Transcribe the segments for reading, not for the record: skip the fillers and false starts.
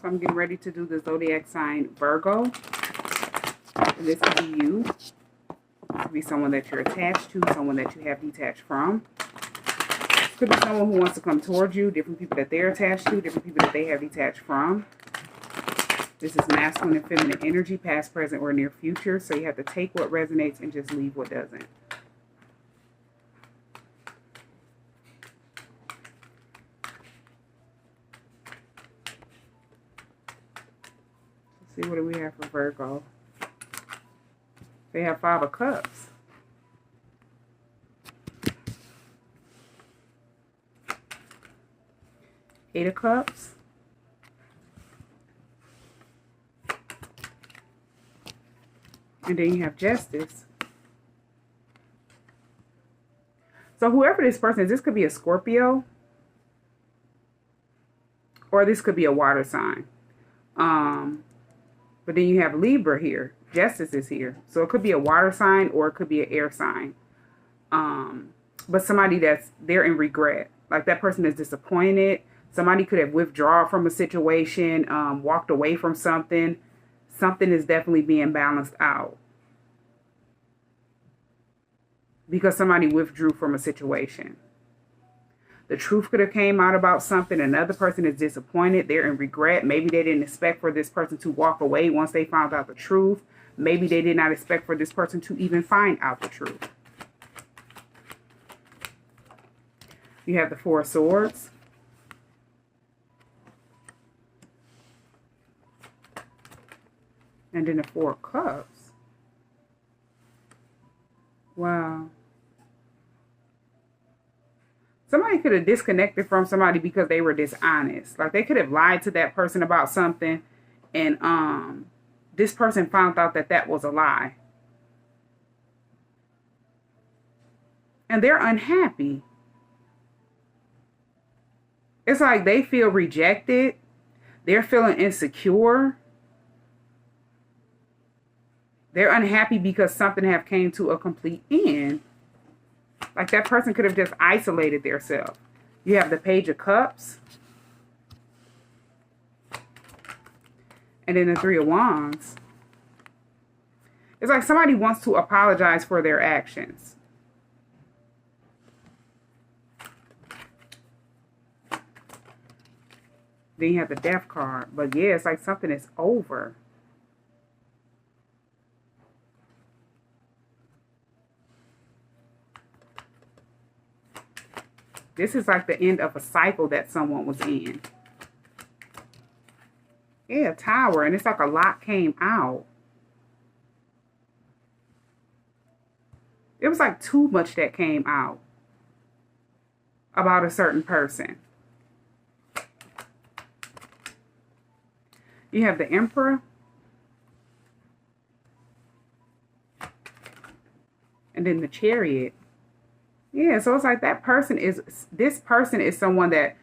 So I'm getting ready to do the zodiac sign Virgo. And this could be you. This could be someone that you're attached to, someone that you have detached from. This could be someone who wants to come towards you, different people that they're attached to, different people that they have detached from. This is masculine and feminine energy, past, present, or near future. So you have to take what resonates and just leave what doesn't. Let's see, what do we have for Virgo? They have 5 of Cups. Eight of Cups. And then you have Justice. So whoever this person is, this could be a Scorpio. Or this could be a water sign. But then you have Libra here. Justice is here. So it could be a water sign or it could be an air sign. But somebody they're in regret. Like that person is disappointed. Somebody could have withdrawn from a situation, walked away from something. Something is definitely being balanced out. Because somebody withdrew from a situation. The truth could have came out about something. Another person is disappointed. They're in regret. Maybe they didn't expect for this person to walk away once they found out the truth. Maybe they did not expect for this person to even find out the truth. You have the 4 of Swords. And then the 4 of Cups. Wow. Somebody could have disconnected from somebody because they were dishonest. Like they could have lied to that person about something. And this person found out that that was a lie. And they're unhappy. It's like they feel rejected. They're feeling insecure. They're unhappy because something have came to a complete end. Like that person could have just isolated themselves. You have the Page of Cups. And then the 3 of Wands. It's like somebody wants to apologize for their actions. Then you have the Death card. But yeah, it's like something is over. This is like the end of a cycle that someone was in. Yeah, Tower. And it's like a lot came out. It was like too much that came out about a certain person. You have the Emperor. And then the Chariot. Yeah, so it's like this person is someone that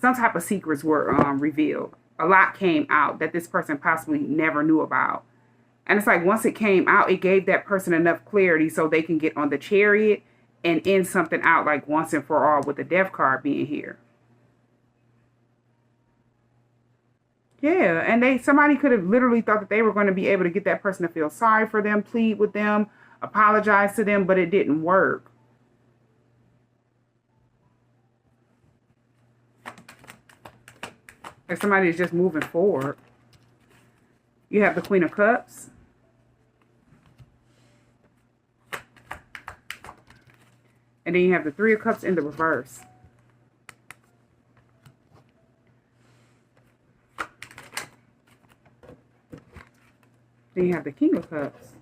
some type of secrets were revealed. A lot came out that this person possibly never knew about. And it's like once it came out, it gave that person enough clarity so they can get on the Chariot and end something out like once and for all with the Death card being here. Yeah, and somebody could have literally thought that they were going to be able to get that person to feel sorry for them, plead with them, apologize to them, but it didn't work. Like somebody is just moving forward. You have the Queen of Cups. And then you have the 3 of Cups in the reverse. Then you have the King of Cups.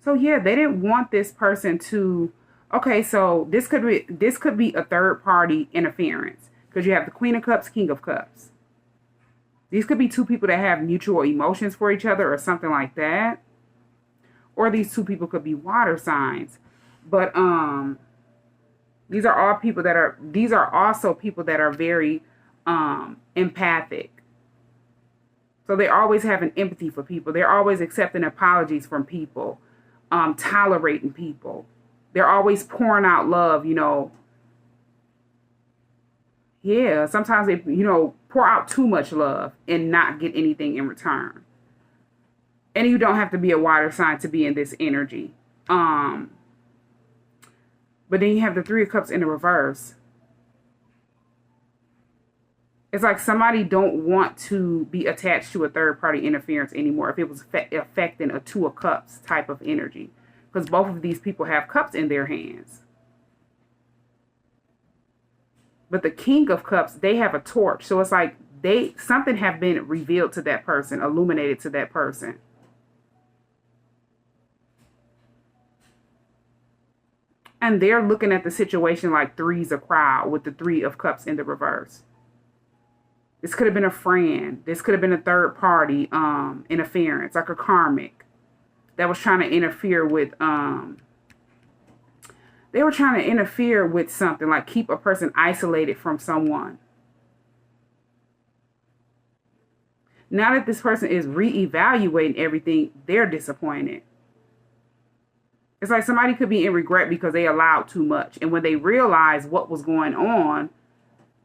So yeah, they didn't want this person to... Okay, so this could be a third party interference. Because you have the Queen of Cups, King of Cups. These could be 2 people that have mutual emotions for each other or something like that. Or these 2 people could be water signs. But these are also people that are very empathic. So they always have an empathy for people. They're always accepting apologies from people, tolerating people. They're always pouring out love, you know. Yeah, sometimes they, pour out too much love and not get anything in return. And you don't have to be a water sign to be in this energy. But then you have the Three of Cups in the reverse. It's like somebody don't want to be attached to a third party interference anymore if it was affecting a Two of Cups type of energy. Because both of these people have cups in their hands. But the King of Cups, they have a torch. So it's like something have been revealed to that person, illuminated to that person. And they're looking at the situation like three's a crowd with the Three of Cups in the reverse. This could have been a friend. This could have been a third party interference, like a karmic that was trying to interfere with, they were trying to interfere with something, like keep a person isolated from someone. Now that this person is reevaluating everything, they're disappointed. It's like somebody could be in regret because they allowed too much. And when they realized what was going on,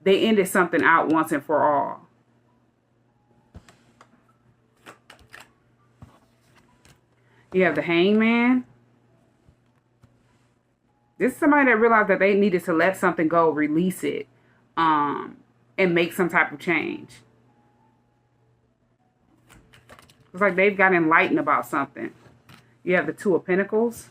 they ended something out once and for all. You have the Hangman. This is somebody that realized that they needed to let something go, release it, and make some type of change. It's like they've got enlightened about something. You have the Two of Pentacles.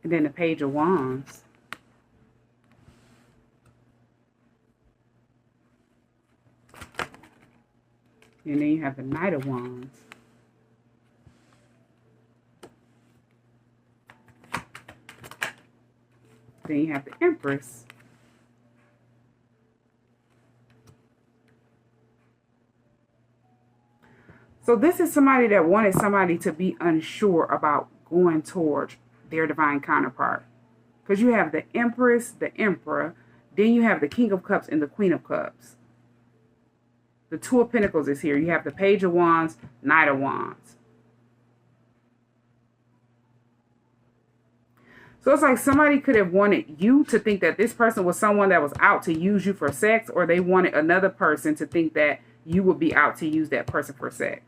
And then the Page of Wands. And then you have the Knight of Wands. Then you have the Empress. So this is somebody that wanted somebody to be unsure about going towards their divine counterpart. Because you have the Empress, the Emperor, then you have the King of Cups and the Queen of Cups. The Two of Pentacles is here. You have the Page of Wands, Knight of Wands. So it's like somebody could have wanted you to think that this person was someone that was out to use you for sex, or they wanted another person to think that you would be out to use that person for sex.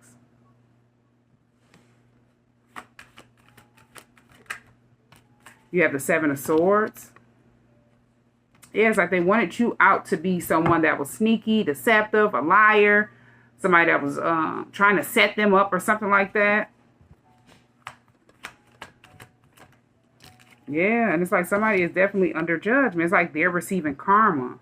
You have the Seven of Swords. Yeah, it's like they wanted you out to be someone that was sneaky, deceptive, a liar, somebody that was trying to set them up or something like that. Yeah, and it's like somebody is definitely under judgment. It's like they're receiving karma.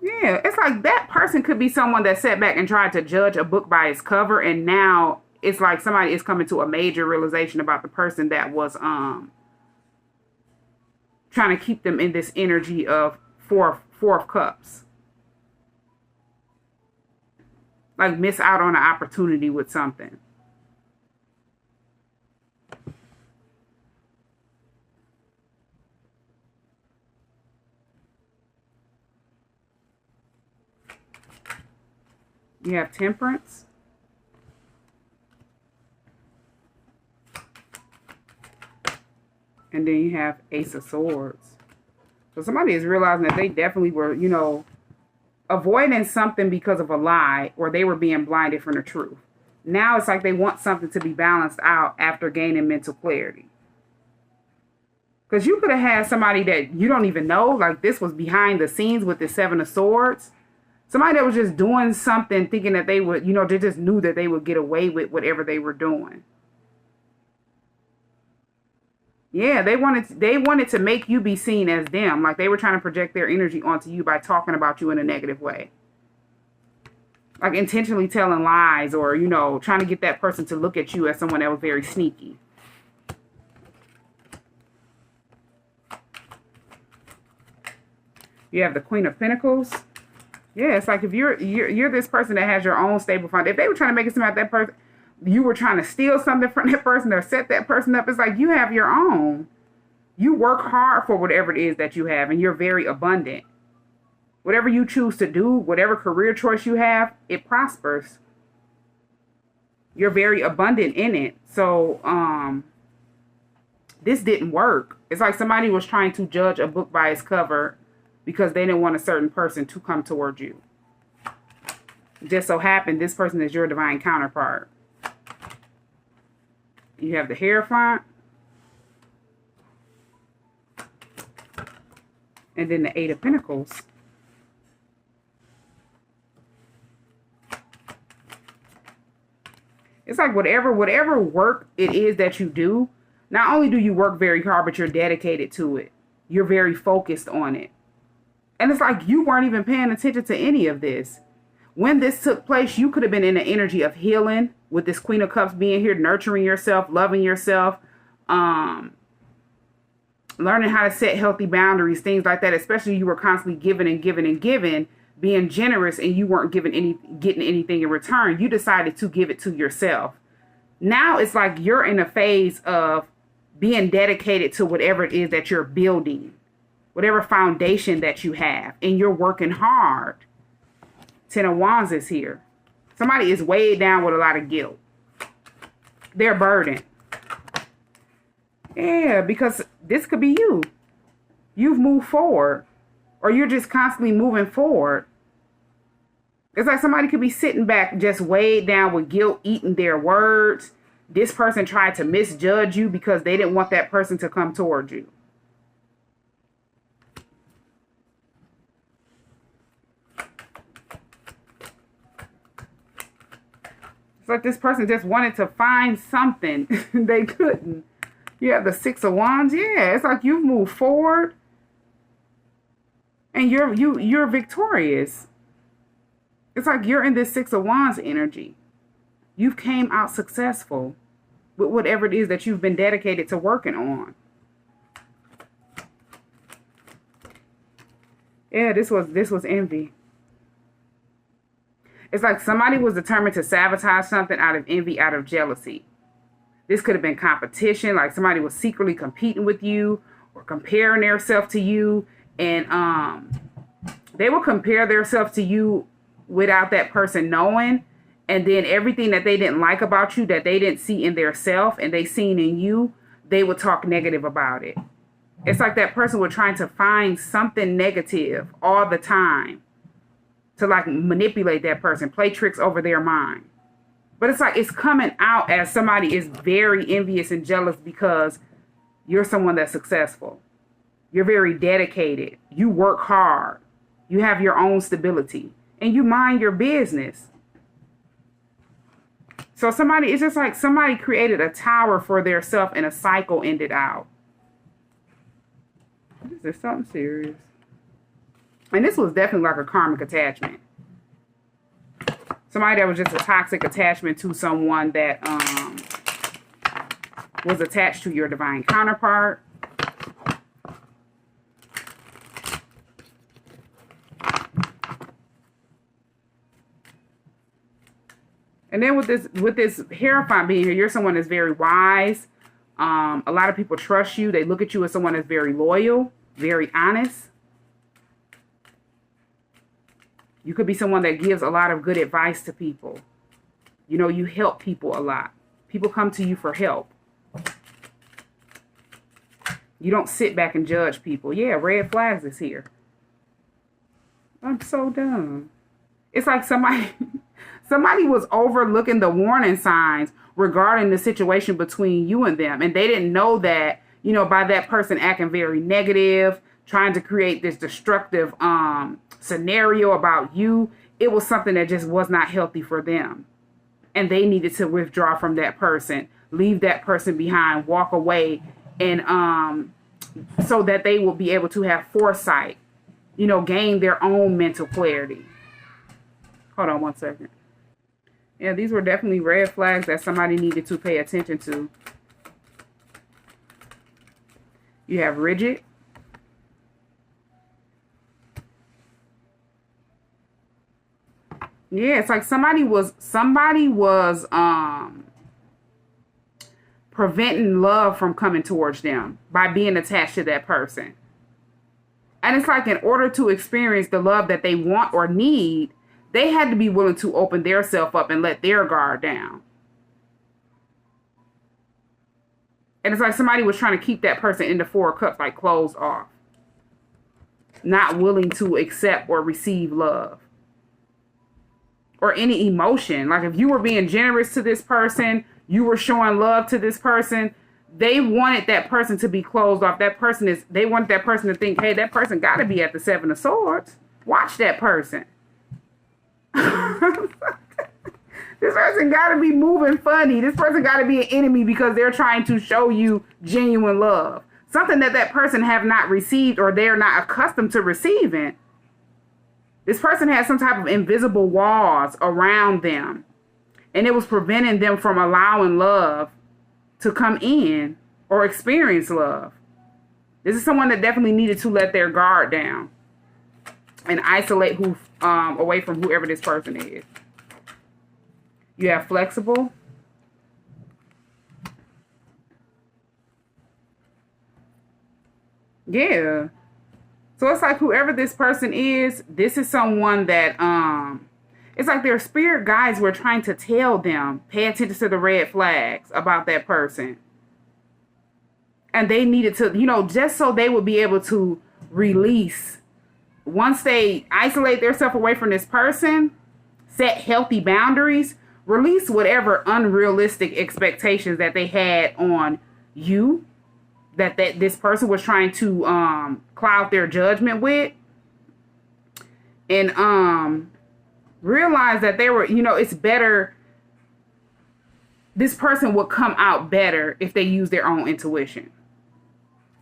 Yeah, it's like that person could be someone that sat back and tried to judge a book by its cover, and now it's like somebody is coming to a major realization about the person that was trying to keep them in this energy of four of cups. Like miss out on an opportunity with something. You have Temperance. And then you have Ace of Swords. So somebody is realizing that they definitely were, avoiding something because of a lie, or they were being blinded from the truth. Now it's like they want something to be balanced out after gaining mental clarity. Because you could have had somebody that you don't even know, like this was behind the scenes with the Seven of Swords. Somebody that was just doing something thinking that they would, they just knew that they would get away with whatever they were doing. Yeah, they wanted to make you be seen as them. Like they were trying to project their energy onto you by talking about you in a negative way. Like intentionally telling lies, or, trying to get that person to look at you as someone that was very sneaky. You have the Queen of Pentacles. Yeah, it's like if you're this person that has your own stable fund. If they were trying to make it seem like that person, you were trying to steal something from that person or set that person up, it's like you have your own. You work hard for whatever it is that you have, and you're very abundant. Whatever you choose to do, whatever career choice you have, it prospers. You're very abundant in it. So, this didn't work. It's like somebody was trying to judge a book by its cover because they didn't want a certain person to come towards you. Just so happened, this person is your divine counterpart. You have the Hierophant. And then the Eight of Pentacles. It's like whatever work it is that you do, not only do you work very hard, but you're dedicated to it. You're very focused on it. And it's like you weren't even paying attention to any of this. When this took place, you could have been in the energy of healing with this Queen of Cups being here, nurturing yourself, loving yourself, learning how to set healthy boundaries, things like that. Especially you were constantly giving and giving and giving, being generous, and you weren't getting anything in return. You decided to give it to yourself. Now it's like you're in a phase of being dedicated to whatever it is that you're building, whatever foundation that you have, and you're working hard. Ten of Wands is here. Somebody is weighed down with a lot of guilt. They're burdened. Yeah, because this could be you. You've moved forward, or you're just constantly moving forward. It's like somebody could be sitting back just weighed down with guilt, eating their words. This person tried to misjudge you because they didn't want that person to come towards you. It's like this person just wanted to find something. They couldn't. You have the Six of Wands. Yeah, it's like you've moved forward. And you're victorious. It's like you're in this Six of Wands energy. You've came out successful with whatever it is that you've been dedicated to working on. Yeah, this was envy. It's like somebody was determined to sabotage something out of envy, out of jealousy. This could have been competition, like somebody was secretly competing with you or comparing themselves to you. And they will compare themselves to you without that person knowing. And then everything that they didn't like about you, that they didn't see in their self and they seen in you, they would talk negative about it. It's like that person was trying to find something negative all the time to like manipulate that person, play tricks over their mind. But it's like it's coming out as somebody is very envious and jealous because you're someone that's successful. You're very dedicated. You work hard. You have your own stability. And you mind your business. So it's just like somebody created a tower for their self and a cycle ended out. This is something serious. And this was definitely like a karmic attachment. Somebody that was just a toxic attachment to someone that was attached to your divine counterpart. And then with this Hierophant being here, you're someone that's very wise. A lot of people trust you. They look at you as someone that's very loyal, very honest. You could be someone that gives a lot of good advice to people. You know, you help people a lot. People come to you for help. You don't sit back and judge people. Yeah, red flags is here. I'm so dumb. It's like somebody was overlooking the warning signs regarding the situation between you and them. And they didn't know that, you know, by that person acting very negative, trying to create this destructive scenario about you, it was something that just was not healthy for them. And they needed to withdraw from that person, leave that person behind, walk away, and so that they will be able to have foresight, you know, gain their own mental clarity. Hold on one second. Yeah, these were definitely red flags that somebody needed to pay attention to. You have rigid. Yeah, it's like somebody was preventing love from coming towards them by being attached to that person. And it's like in order to experience the love that they want or need, they had to be willing to open their self up and let their guard down. And it's like somebody was trying to keep that person in the Four of Cups, like closed off. Not willing to accept or receive love. Or any emotion. Like if you were being generous to this person, you were showing love to this person, they wanted that person to be closed off. They want that person to think, hey, that person got to be at the Seven of Swords. Watch that person. This person got to be moving funny. This person got to be an enemy because they're trying to show you genuine love. Something that person have not received or they're not accustomed to receiving. This person had some type of invisible walls around them. And it was preventing them from allowing love to come in or experience love. This is someone that definitely needed to let their guard down and isolate away from whoever this person is. You have flexible. Yeah. So it's like whoever this person is, this is someone that, it's like their spirit guides were trying to tell them, pay attention to the red flags about that person. And they needed to, just so they would be able to release. Once they isolate themselves away from this person, set healthy boundaries, release whatever unrealistic expectations that they had on you, that this person was trying to cloud their judgment with. And realize that they were, it's better. This person would come out better if they use their own intuition.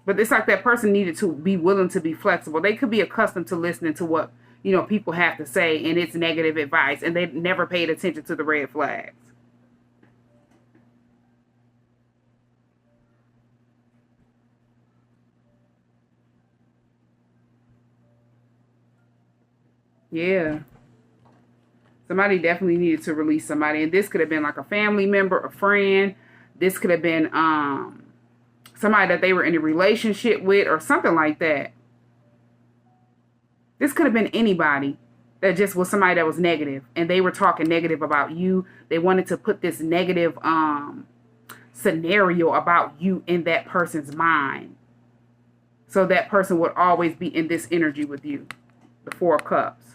But it's like that person needed to be willing to be flexible. They could be accustomed to listening to what, people have to say and it's negative advice. And they never paid attention to the red flags. Yeah. Somebody definitely needed to release somebody. And this could have been like a family member, a friend. This could have been somebody that they were in a relationship with or something like that. This could have been anybody that just was somebody that was negative. And they were talking negative about you. They wanted to put this negative scenario about you in that person's mind. So that person would always be in this energy with you. The Four of Cups.